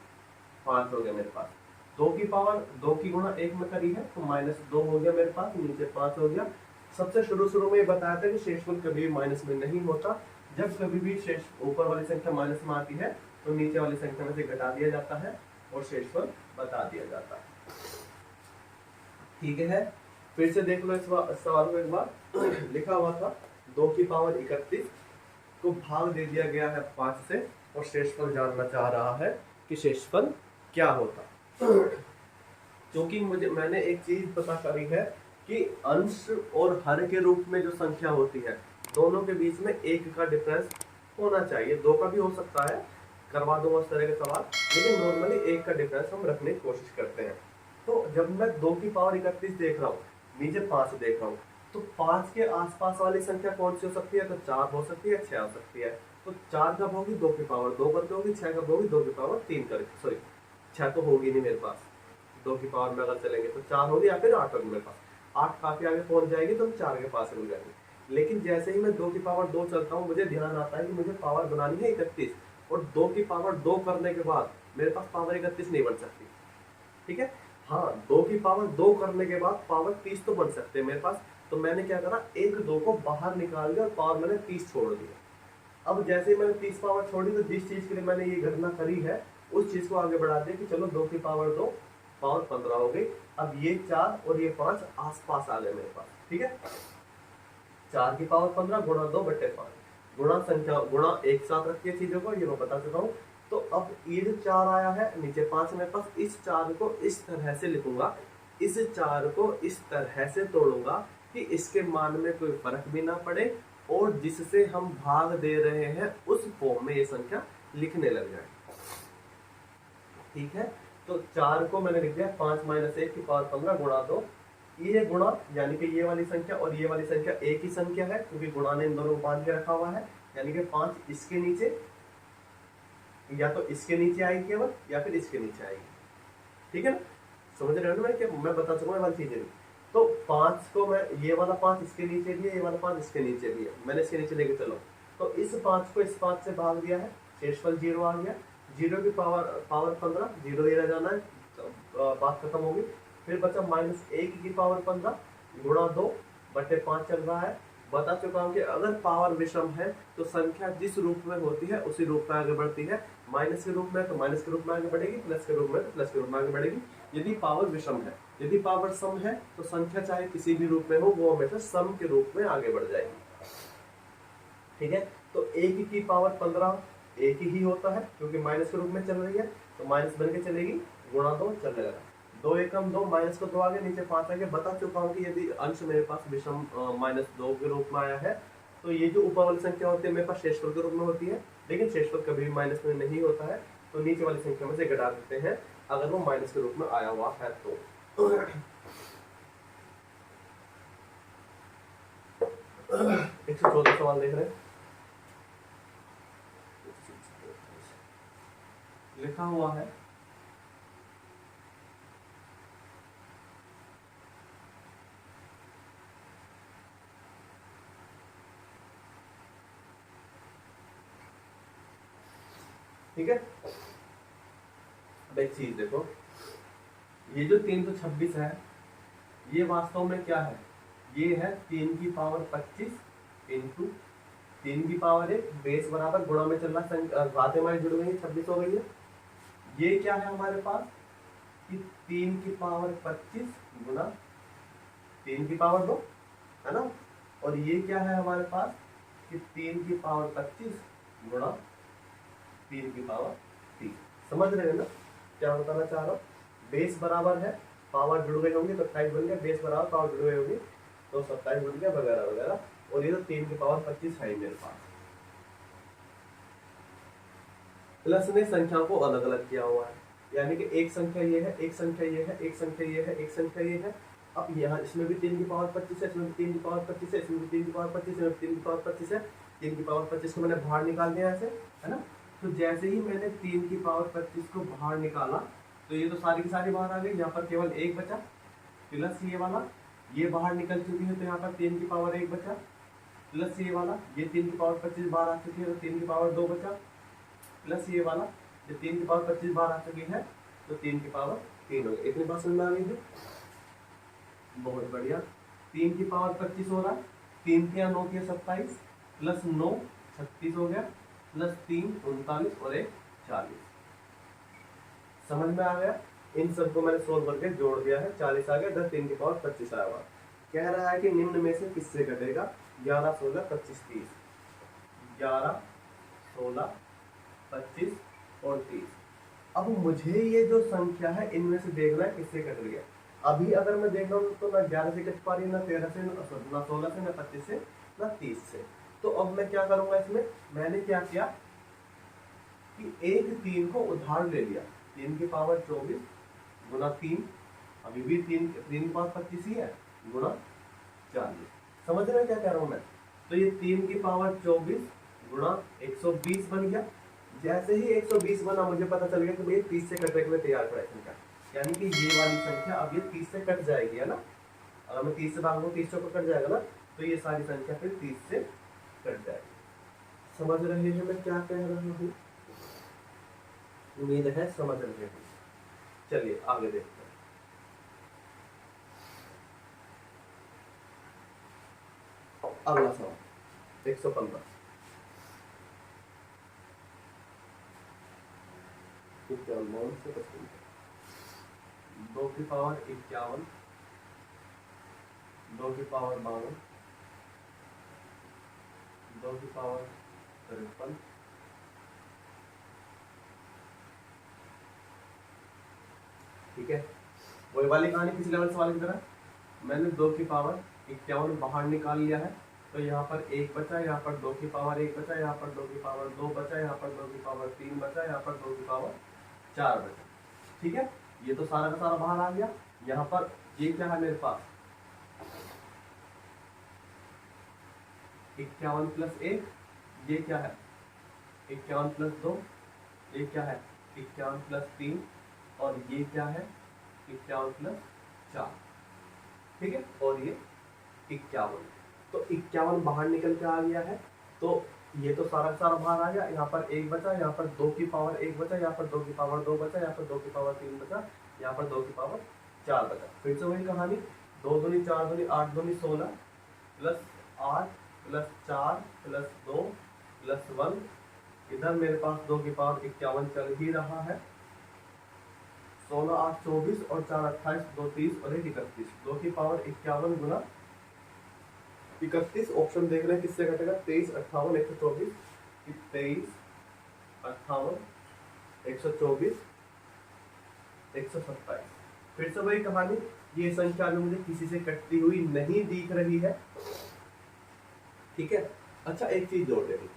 5 हो गया मेरे पास। 2 की पावर 2 की गुणा 1 में करी है तो -2 हो गया मेरे पास, नीचे 5 हो गया। सबसे शुरू में ये बताया था कि शेषफल कभी भी माइनस में नहीं होता। जब कभी भी शेष ऊपर वाली संख्या माइनस में आती है तो नीचे वाली संख्या में से घटा दिया जाता है और शेषफल बता दिया जाता है। ठीक है, फिर से देख लो इस सवाल को एक बार। लिखा हुआ था 2 की पावर 31 को भाग दे दिया गया है 5 से और शेषफल जानना चाह रहा है कि शेषफल क्या होता। क्योंकि मैंने एक चीज पता करी है कि अंश और हर के रूप में जो संख्या होती है दोनों के बीच में 1 का डिफरेंस होना चाहिए। 2 का भी हो सकता है, करवा दूंगा उस तरह के सवाल, लेकिन नॉर्मली 1 का डिफरेंस हम रखने की कोशिश करते हैं। तो जब मैं 2 की पावर 31 देख रहा हूँ, नीचे 5 देख रहा हूँ, तो 5 के आसपास वाली संख्या कौन सी हो सकती है, तो 4 हो सकती है, 6 हो सकती है। तो 4 कब होगी, 2 की पावर 2 करके होगी, 6 कब होगी, 2 की पावर 3 करके, सॉरी 6 तो होगी नहीं मेरे पास, 2 की पावर में अगर चलेंगे तो 4 होगी या फिर 8 होगी मेरे पास। 8 काफी आगे पहुंच जाएगी तो हम 4 के पास रुक जाएंगे। लेकिन जैसे ही मैं 2 की पावर 2 चलता हूँ, मुझे ध्यान आता है कि मुझे पावर बनानी है 31, और 2 की पावर 2 करने के बाद मेरे पास पावर 31 नहीं बन सकती। ठीक है, हाँ, 2 की पावर 2 करने के बाद पावर 30 तो बन सकते हैं मेरे पास। तो मैंने क्या करा, 1 2 को बाहर निकाल दिया और पावर मैंने 30 छोड़ दिया। अब जैसे ही मैंने 30 पावर छोड़ी तो जिस चीज के लिए मैंने ये गणना करी है उस चीज को आगे बढ़ा दिया कि चलो 2 की पावर 2 पावर 15 हो गई। अब ये 4 और ये 5 आसपास आ गए मेरे पास। ठीक है, 4 की पावर 15 गुणा 2 बटे 5, गुणा संख्या, गुणा एक साथ रखिए चीजों को, ये मैं बता चुका हूँ। तो अब ये जो 4 आया है, नीचे 5 मेरे पास, इस 4 को इस तरह से लिखूंगा, इस 4 को इस तरह से तोड़ूंगा कि इसके मान में कोई फर्क भी ना पड़े और जिससे हम भाग दे रहे हैं उस फॉर्म में ये संख्या लिखने लग जाए। ठीक है, तो 4 को मैंने लिख दिया 5 - 1 की पावर 15 गुणा 2। ये गुणा यानी कि ये वाली संख्या और ये वाली संख्या एक ही संख्या है, क्योंकि गुणा ने इन दोनों को बांध के रखा हुआ है। यानी कि 5 इसके नीचे, या तो इसके नीचे आएगी केवल या फिर इसके नीचे आएगी। ठीक है ना, समझ रहे हो ना मैं बता चुका हूँ वाली चीजें। तो 5 को मैं, ये वाला 5 इसके नीचे भी है, ये वाला 5 इसके नीचे भी है, मैंने इसके नीचे लेके चलो, तो इस 5 को इस 5 से भाग दिया है, शेषफल 0 आ गया। 0 की पावर 15, 0 ही रह जाना है, तो बात खत्म होगी। फिर बचा -1 की पावर 15 गुणा 2/5 चल रहा है। बता चुका हूं कि अगर पावर विषम है तो संख्या जिस रूप में होती है उसी रूप में आगे बढ़ती है। माइनस के रूप में तो माइनस के रूप में आगे बढ़ेगी, प्लस के रूप में तो प्लस के रूप में आगे बढ़ेगी, यदि पावर विषम है। यदि पावर सम है तो संख्या चाहे किसी भी रूप में हो वो हमेशा सम के रूप में आगे बढ़ जाएगी। ठीक है, तो 1 की पावर 15 एक ही होता है क्योंकि माइनस के रूप में चल रही है, तो माइनस बन के चलेगी, गुणा 2 चलने लगा, 2 एकम 2, माइनस को 2 आगे, नीचे 5 आगे। बता चुका हूँ कि यदि अंश मेरे पास विषम -2 के रूप में आया है तो ये जो ऊपर वाली संख्या होती है मेरे पास शेषफल के रूप में होती है, लेकिन शेषफल कभी भी माइनस में नहीं होता है, तो नीचे वाली संख्या में से घटा देते हैं अगर वो माइनस के रूप में आया हुआ है तो। 114 सवाल देख रहे हैं, लिखा हुआ है ठीक है। अब एक चीज देखो, ये जो 326 है ये वास्तव में क्या है, ये है 3 की पावर 25 इंटू 3 की पावर 1 बेस बराबर गुणा में चल रहा, बातें हमारी जुड़ गई है, 26 हो गई है। ये क्या है हमारे पास कि 3 की पावर 25 गुणा 3 की पावर 2 है ना, और ये क्या है हमारे पास कि 3 की पावर 25 गुणा 3 की पावर 3। समझ रहे हैं ना क्या बताना चाह रहा हूँ। बेस बराबर है, पावर जुड़ गई होंगी तो 28 बन गया, बेस बराबर पावर जुड़ गई होगी तो 27 बन गया, वगैरह वगैरह। और ये तो 3 की पावर 25 है मेरे पास। प्लस ने संख्याओं को अलग अलग किया हुआ है, यानी कि एक संख्या ये है, एक संख्या ये है, एक संख्या ये है, एक संख्या ये है। अब यहाँ इसमें भी 3 की पावर 25 है, इसमें भी 3 की पावर 25 है, इसमें भी 3 की पावर 25 है, 3 की पावर 25 है। 3 की पावर 25 को मैंने बाहर निकाल दिया ऐसे, है ना। तो जैसे ही मैंने 3 की पावर 25 को बाहर निकाला तो ये तो सारी की सारी बाहर आ गई, यहाँ पर केवल एक बचा, प्लस ये वाला, ये बाहर निकल चुकी है तो यहाँ पर 3 की पावर 1 बचा, प्लस ये वाला, ये 3 की पावर 25 बाहर आ चुकी है तो 3 की पावर 2 बचा, प्लस ये वाला, ये 3 की पावर 25 बाहर आ चुकी है तो 3 की पावर 3 हो गई। इतनी बात समझ में आ गई है, बहुत बढ़िया। 3 की पावर 25 हो रहा है, 3 के 9 के 27 प्लस 9 36 हो गया, प्लस 3 39 और 1 40। समझ में आ गया। इन सबको मैंने सोल्व करके जोड़ दिया है, 40 आ गया, 10 3 की पावर 25 आया हुआ। कह रहा है कि निम्न में से किससे घटेगा, 11 16 25 30, 11 16 25 और 30। अब मुझे ये जो संख्या है इनमें से देखना है किससे कट गया। अभी अगर मैं देख रहा हूँ तो ना 11 से कट पा रही है, ना 13 से, ना 16 से, ना 25 से, ना 30 से। तो अब मैं क्या करूंगा इसमें, मैंने क्या किया कि एक 3 को उधार ले लिया, 3 की पावर 24 गुणा 3, अभी भी 3 की पावर 25 ही है, गुणा 40। समझ रहे हैं क्या कह रहा हूं मैं। तो ये 3 की पावर 24 गुणा 120 बन गया। जैसे ही 120 बना मुझे पता चल गया कि भैया 30 से कटने के लिए तैयार खड़ा है संख्या, यानी कि ये वाली संख्या अब ये 30 से कट जाएगी, है ना। अगर मैं 30 से भाग दूं 30 से कट जाएगा ना, तो ये सारी संख्या फिर 30 से कट जाएगी। समझ रहे हैं मैं क्या कह रहा हूँ, उम्मीद है समझ रहे हैं। चलिए आगे देखते हैं। अगला सवाल 115, 2 की पावर 51, 2 की पावर 52, 2 की पावर 53, ठीक है। वही वाली कहानी पिछले वाले सवाल की तरह, मैंने 2 की पावर 51 बाहर निकाल लिया है, तो यहाँ पर 1 बचा, यहाँ पर 2 की पावर 1 बचा, यहाँ पर 2 की पावर 2 बचा, यहाँ पर 2 की पावर 3 बचा, यहाँ पर 2 की पावर 4 बचा, ठीक है। ये तो सारा का सारा बाहर आ गया। यहाँ पर ये क्या है मेरे पास, 51 प्लस 1, ये क्या है 51 प्लस 2, ये क्या है 51 प्लस 3, और ये क्या है 51 प्लस 4। ठीक है, और ये 51। तो 51 बाहर निकल के आ गया है, तो ये तो सारा सारा बाहर आ गया। यहाँ पर 1 बचा, यहाँ पर 2 की पावर 1 बचा, यहाँ पर 2 की पावर 2 बचा, यहाँ पर 2 की पावर 3 बचा, यहाँ पर 2 की पावर 4 बचा। फिर से वही कहानी, 2 दूनी 4 दूनी 8 दूनी 16 प्लस 8 प्लस 4 प्लस 2 प्लस 1, इधर मेरे पास 2 की पावर 51 चल ही रहा है। 16 8 24 और 4 28, 2 30 और 1 31, 2 की पावर 51 गुना 31। ऑप्शन देख रहे हैं किससे घटेगा, 23 58 124, 23 58 124 127। फिर से वही कहानी, ये संख्या में मुझे किसी से कटती हुई नहीं दिख रही है, ठीक है। अच्छा एक चीज जोड़ दे तो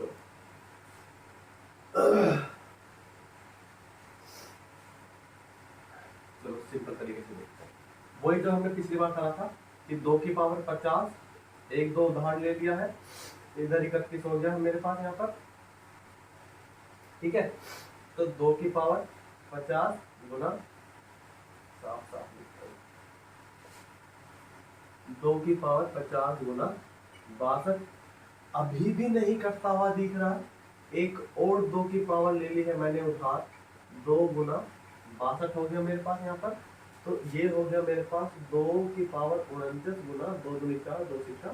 चलो सिंपल तरीके से देखते हैं। वही जो हमने पिछली बार करा था कि 2 की पावर 50, एक दो उदाहरण ले लिया है, इधर 31 हो गया है मेरे पास यहाँ पर, ठीक है। तो 2 की पावर 50 गुना, साफ साफ लिखता हूं, 2 की पावर 50 गुना 62, अभी भी नहीं कटता हुआ दिख रहा है। एक और 2 की पावर ले ली है मैंने उधार, 2 गुना 62 हो गया मेरे पास यहाँ पर। तो ये हो गया मेरे पास 2 की पावर 49 गुना 2 दूनी 4 2 6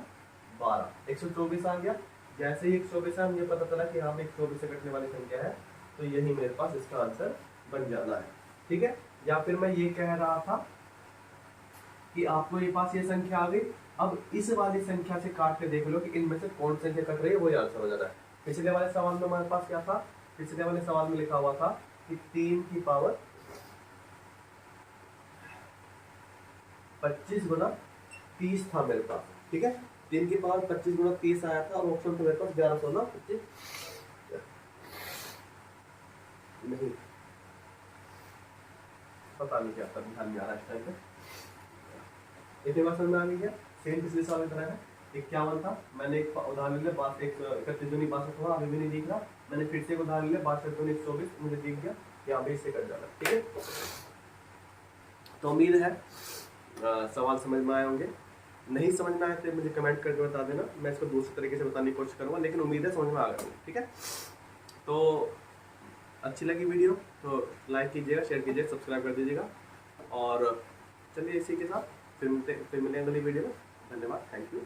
12, 124 आ गया। जैसे ही 124 है मुझे पता चला कि यहाँ पे 124 से कटने वाली संख्या है, तो यही मेरे पास इसका आंसर बन जाना है, ठीक है। या फिर मैं ये कह रहा था कि आपको ये पास ये संख्या आ गई, अब इस वाली संख्या से काट के देख लो कि इनमें से कौन सी संख्या कट रही है, वही आंसर हो जाता है। पिछले वाले सवाल में हमारे पास क्या था, पिछले वाले सवाल में लिखा हुआ था कि 3 की पावर 25 गुना 30 था मेरे पास, ठीक है। 3 की पावर 25 गुना 30 आया था, और ऑप्शन तो मेरे पास 11 16 25 नहीं, पता नहीं क्या था, ध्यान नहीं आ रहा इस टाइम पे। इतनी बार समझ में आ गई क्या। सेम पिछले साल की तरह है, 51 था, मैंने एक उदाहरण लिया, 31 दूनी 62 हुआ, अभी भी नहीं दिख रहा, मैंने फिर से एक उदाहरण लिया, 62 दूनी 124, मुझे दिख गया, यहाँ पे इससे कट जाना, ठीक है। तो उम्मीद है सवाल समझ में आए होंगे, नहीं समझ में आए तो मुझे कमेंट करके बता देना, मैं इसको दूसरे तरीके से बताने की कोशिश करूँगा, लेकिन उम्मीद है समझ में आ गया, ठीक है। तो अच्छी लगी वीडियो तो लाइक कीजिएगा, शेयर कीजिएगा, सब्सक्राइब कर दीजिएगा, और चलिए इसी के साथ फिर मिलेंगे अगली वीडियो में। धन्यवाद, थैंक यू।